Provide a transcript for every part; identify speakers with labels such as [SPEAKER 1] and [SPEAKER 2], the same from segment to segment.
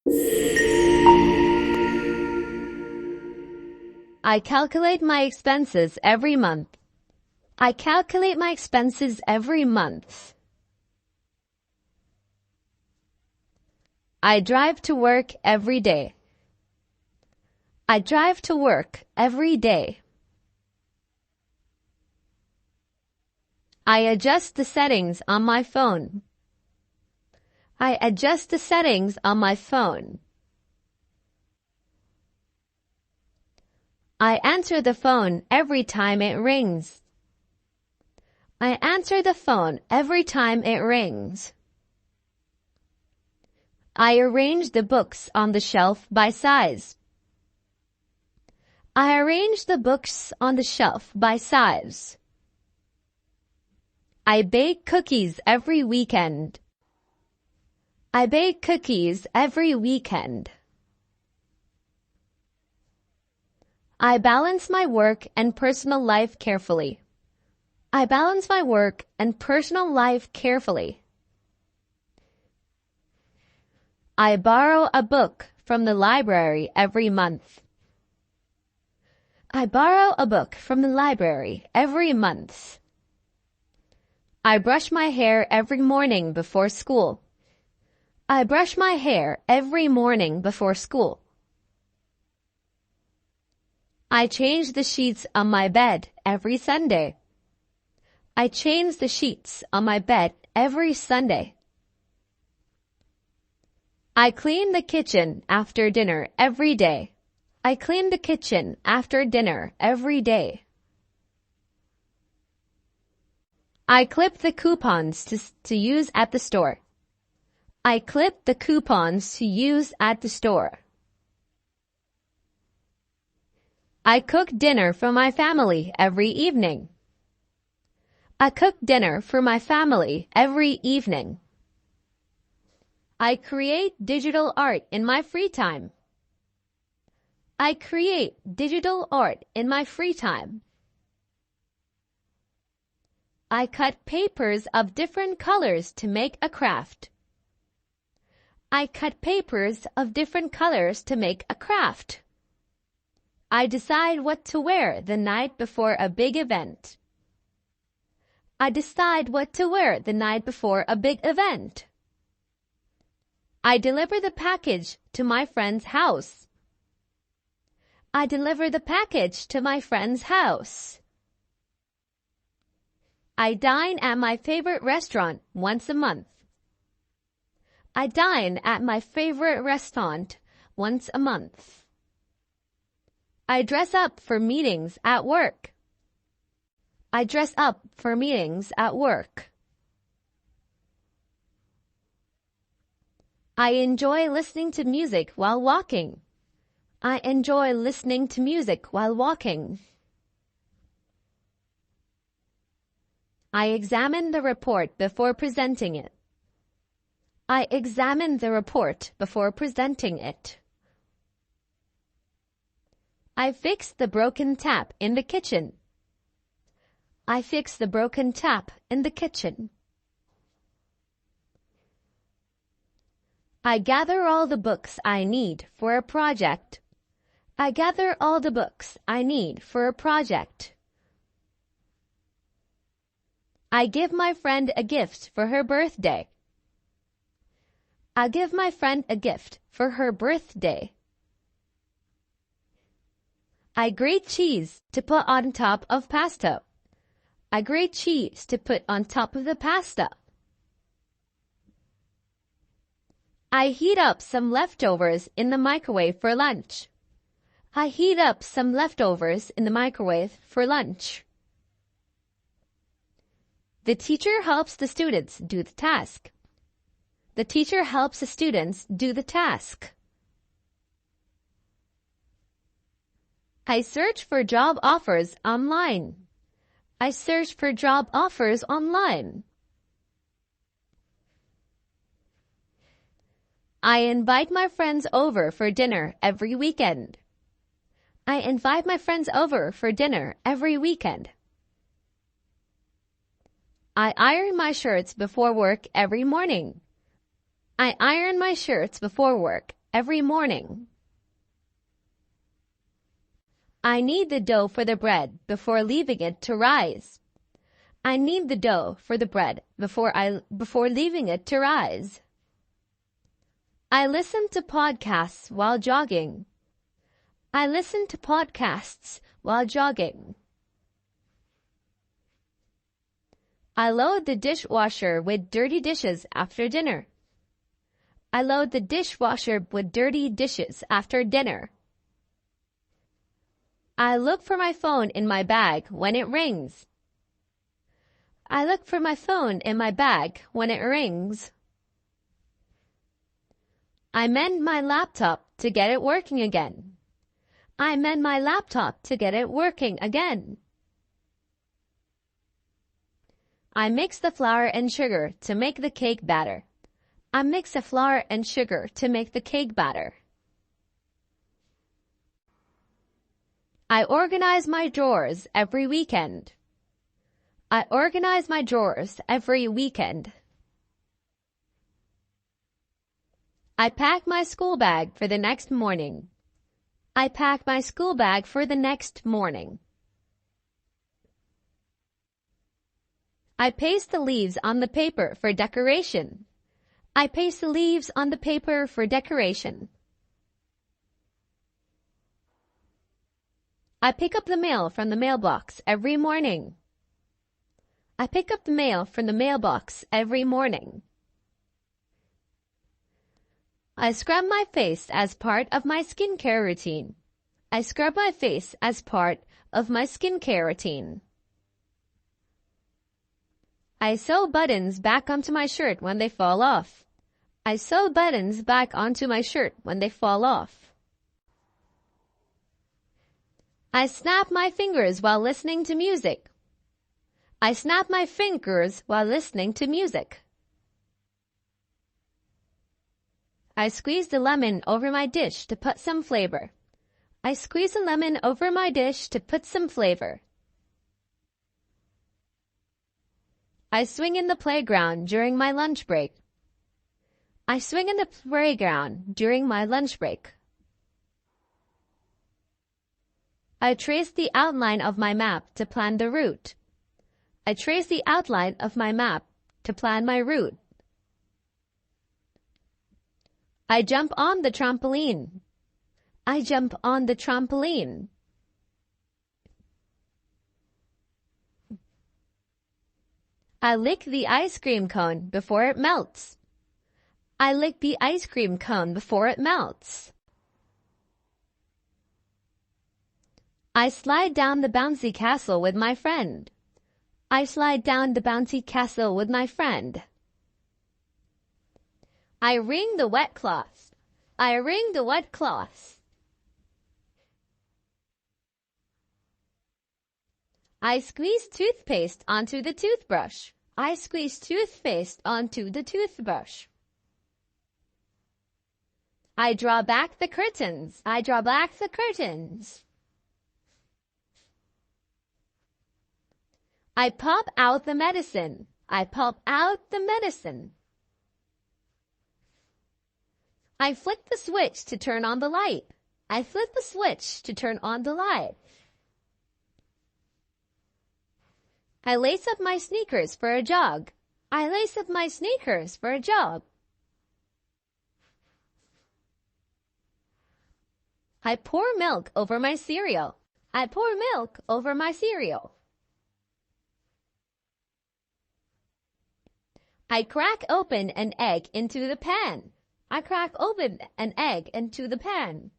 [SPEAKER 1] I calculate my expenses every month. I calculate my expenses every month. I drive to work every day. I drive to work every day. I adjust the settings on my phone. I adjust the settings on my phone. I answer the phone every time it rings. I answer the phone every time it rings. I arrange the books on the shelf by size. I arrange the books on the shelf by size. I bake cookies every weekend. I bake cookies every weekend. I balance my work and personal life carefully. I balance my work and personal life carefully. I borrow a book from the library every month. I borrow a book from the library every month. I brush my hair every morning before school. I brush my hair every morning before school. I change the sheets on my bed every Sunday. I change the sheets on my bed every Sunday. I clean the kitchen after dinner every day. I clean the kitchen after dinner every day. I clip the coupons to use at the store. I clip the coupons to use at the store. I cook dinner for my family every evening. I cook dinner for my family every evening. I create digital art in my free time. I create digital art in my free time. I cut papers of different colors to make a craft. I cut papers of different colors to make a craft. I decide what to wear the night before a big event. I decide what to wear the night before a big event. I deliver the package to my friend's house. I deliver the package to my friend's house. I dine at my favorite restaurant once a month. I dine at my favorite restaurant once a month. I dress up for meetings at work. I dress up for meetings at work. I enjoy listening to music while walking. I enjoy listening to music while walking. I examine the report before presenting it. I examine the report before presenting it. I fix the broken tap in the kitchen. I fix the broken tap in the kitchen. I gather all the books I need for a project. I gather all the books I need for a project. I give my friend a gift for her birthday. I give my friend a gift for her birthday. I grate cheese to put on top of pasta. I grate cheese to put on top of the pasta. I heat up some leftovers in the microwave for lunch. I heat up some leftovers in the microwave for lunch. The teacher helps the students do the task. The teacher helps the students do the task. I search for job offers online. I search for job offers online. I invite my friends over for dinner every weekend. I invite my friends over for dinner every weekend. I iron my shirts before work every morning. I iron my shirts before work every morning. I knead the dough for the bread before leaving it to rise. I knead the dough for the bread before leaving it to rise. I listen to podcasts while jogging. I listen to podcasts while jogging. I load the dishwasher with dirty dishes after dinner. I load the dishwasher with dirty dishes after dinner. I look for my phone in my bag when it rings. I look for my phone in my bag when it rings. I mend my laptop to get it working again. I mend my laptop to get it working again. I mix the flour and sugar to make the cake batter. I mix the flour and sugar to make the cake batter. I organize my drawers every weekend. I organize my drawers every weekend. I pack my school bag for the next morning. I pack my school bag for the next morning. I paste the leaves on the paper for decoration. I paste the leaves on the paper for decoration. I pick up the mail from the mailbox every morning. I pick up the mail from the mailbox every morning. I scrub my face as part of my skincare routine. I scrub my face as part of my skincare routine. I sew buttons back onto my shirt when they fall off. I sew buttons back onto my shirt when they fall off. I snap my fingers while listening to music. I snap my fingers while listening to music. I squeeze the lemon over my dish to put some flavor. I squeeze the lemon over my dish to put some flavor. I swing in the playground during my lunch break. I swing in the playground during my lunch break. I trace the outline of my map to plan the route. I trace the outline of my map to plan my route. I jump on the trampoline. I jump on the trampoline. I lick the ice cream cone before it melts. I lick the ice cream cone before it melts. I slide down the bouncy castle with my friend. I slide down the bouncy castle with my friend. I wring the wet cloth. I wring the wet cloth. I squeeze toothpaste onto the toothbrush. I squeeze toothpaste onto the toothbrush. I draw back the curtains. I draw back the curtains. I pop out the medicine. I pop out the medicine. I flick the switch to turn on the light. I flick the switch to turn on the light. I lace up my sneakers for a jog. I lace up my sneakers for a jog. I pour milk over my cereal. I pour milk over my cereal. I crack open an egg into the pan. I crack open an egg into the pan.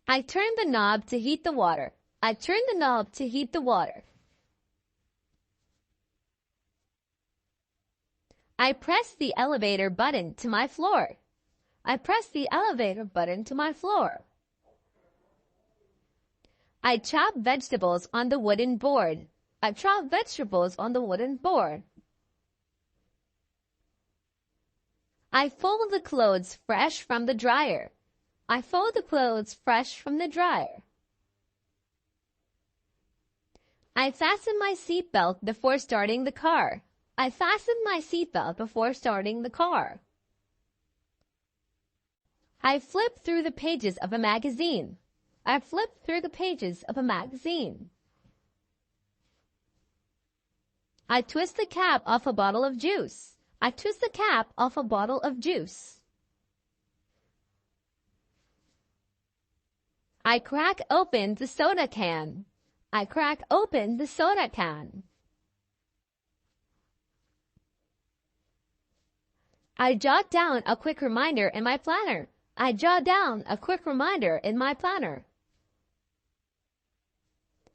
[SPEAKER 1] I turn the knob to heat the water. I turn the knob to heat the water. I press the elevator button to my floor. I press the elevator button to my floor. I chop vegetables on the wooden board. I chop vegetables on the wooden board. I fold the clothes fresh from the dryer. I fold the clothes fresh from the dryer. I fasten my seatbelt before starting the car. I fasten my seatbelt before starting the car. I flip through the pages of a magazine. I flip through the pages of a magazine. I twist the cap off a bottle of juice. I twist the cap off a bottle of juice. I crack open the soda can. I crack open the soda can. I jot down a quick reminder in my planner. I jot down a quick reminder in my planner.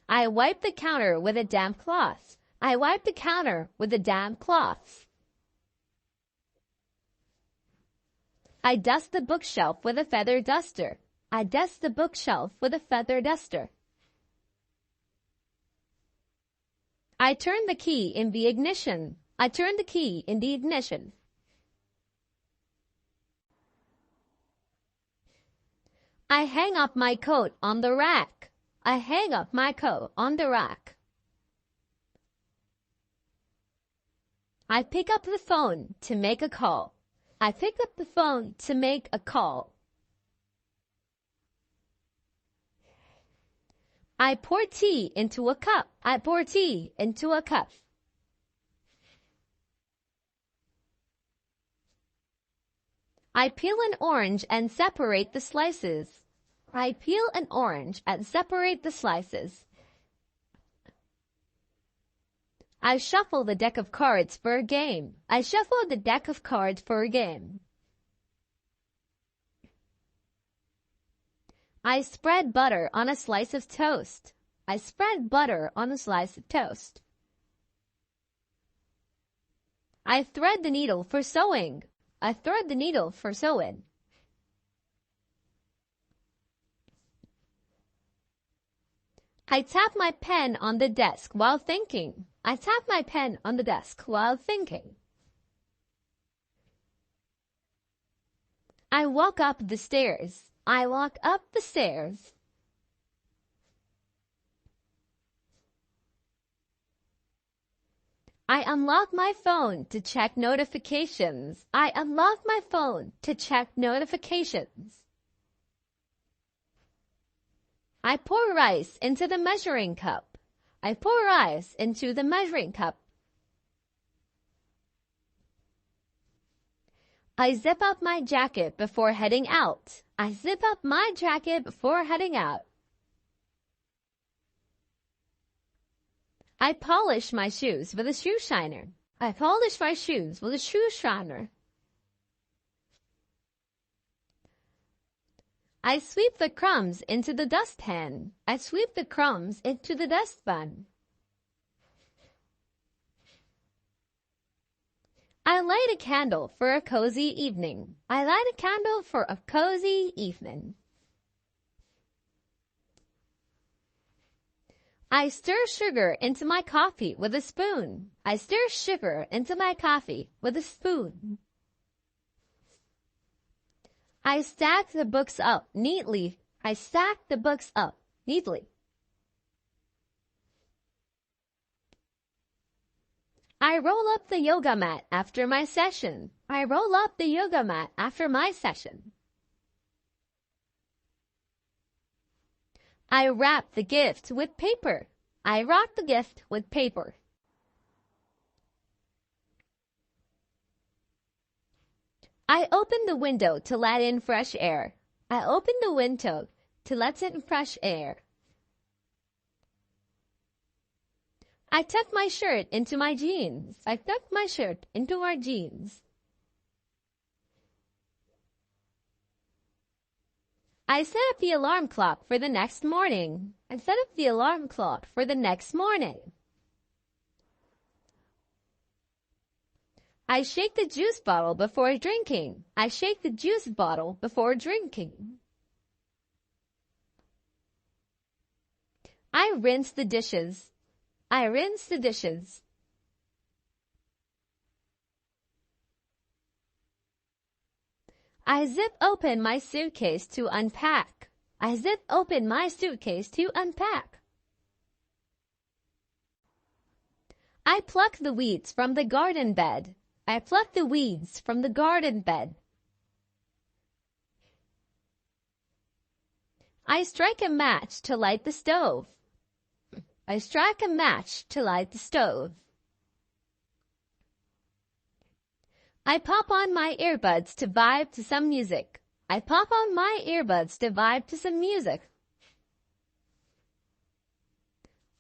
[SPEAKER 1] I wipe the counter with a damp cloth. I wipe the counter with a damp cloth. I dust the bookshelf with a feather duster. I dust the bookshelf with a feather duster. I turn the key in the ignition. I turn the key in the ignition. I hang up my coat on the rack. I hang up my coat on the rack. I pick up the phone to make a call. I pick up the phone to make a call. I pour tea into a cup. I pour tea into a cup. I peel an orange and separate the slices. I peel an orange and separate the slices. I shuffle the deck of cards for a game. I shuffle the deck of cards for a game. I spread butter on a slice of toast. I spread butter on a slice of toast. I thread the needle for sewing. I thread the needle for sewing. I tap my pen on the desk while thinking. I tap my pen on the desk while thinking. I walk up the stairs. I walk up the stairs. I unlock my phone to check notifications. I unlock my phone to check notifications. I pour rice into the measuring cup. I pour rice into the measuring cup. I zip up my jacket before heading out. I zip up my jacket before heading out. I polish my shoes with a shoe shiner. I polish my shoes with a shoe shiner. I sweep the crumbs into the dustpan. I sweep the crumbs into the dustpan. I light a candle for a cozy evening. I light a candle for a cozy evening. I stir sugar into my coffee with a spoon. I stir sugar into my coffee with a spoon. I stack the books up neatly. I stack the books up neatly. I roll up the yoga mat after my session. I roll up the yoga mat after my session. I wrap the gift with paper. I wrap the gift with paper. I open the window to let in fresh air. I open the window to let in fresh air. I tuck my shirt into my jeans. I tuck my shirt into my jeans. I set up the alarm clock for the next morning. I set up the alarm clock for the next morning. I shake the juice bottle before drinking. I shake the juice bottle before drinking. I rinse the dishes. I rinse the dishes. I zip open my suitcase to unpack. I zip open my suitcase to unpack. I pluck the weeds from the garden bed. I pluck the weeds from the garden bed. I strike a match to light the stove. I strike a match to light the stove. I pop on my earbuds to vibe to some music. I pop on my earbuds to vibe to some music.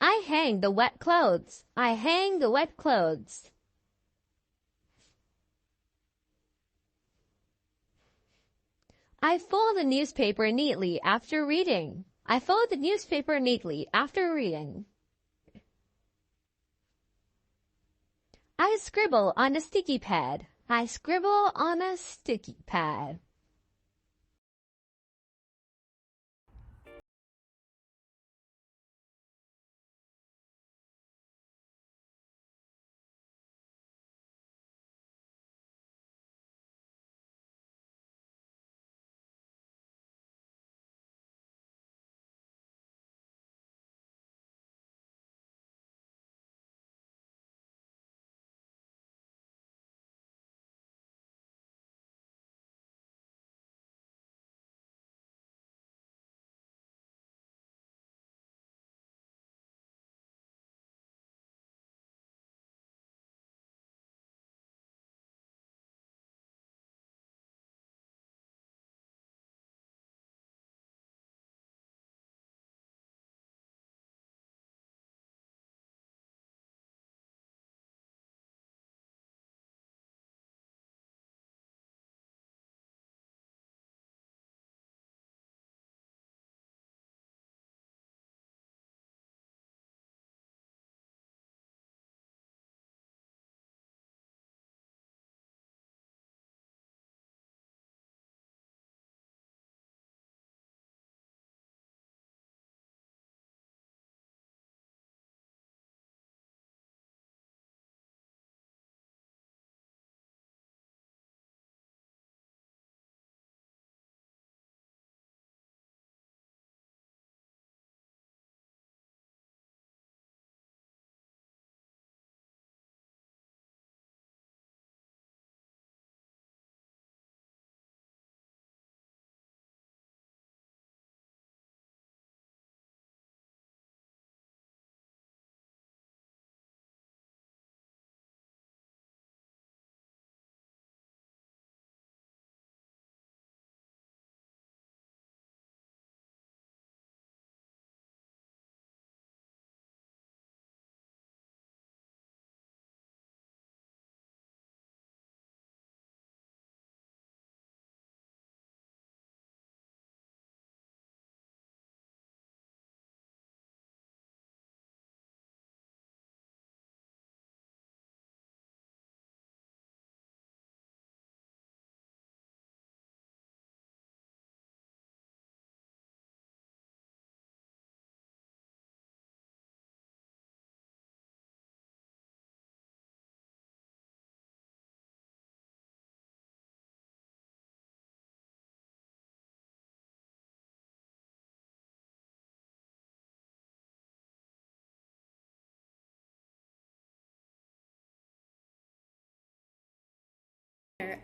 [SPEAKER 1] I hang the wet clothes. I hang the wet clothes. I fold the newspaper neatly after reading. I fold the newspaper neatly after reading. I scribble on a sticky pad. I scribble on a sticky pad.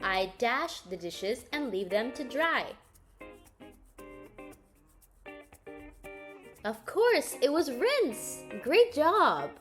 [SPEAKER 2] I dash the dishes and leave them to dry. Of course, it was rinse. Great job.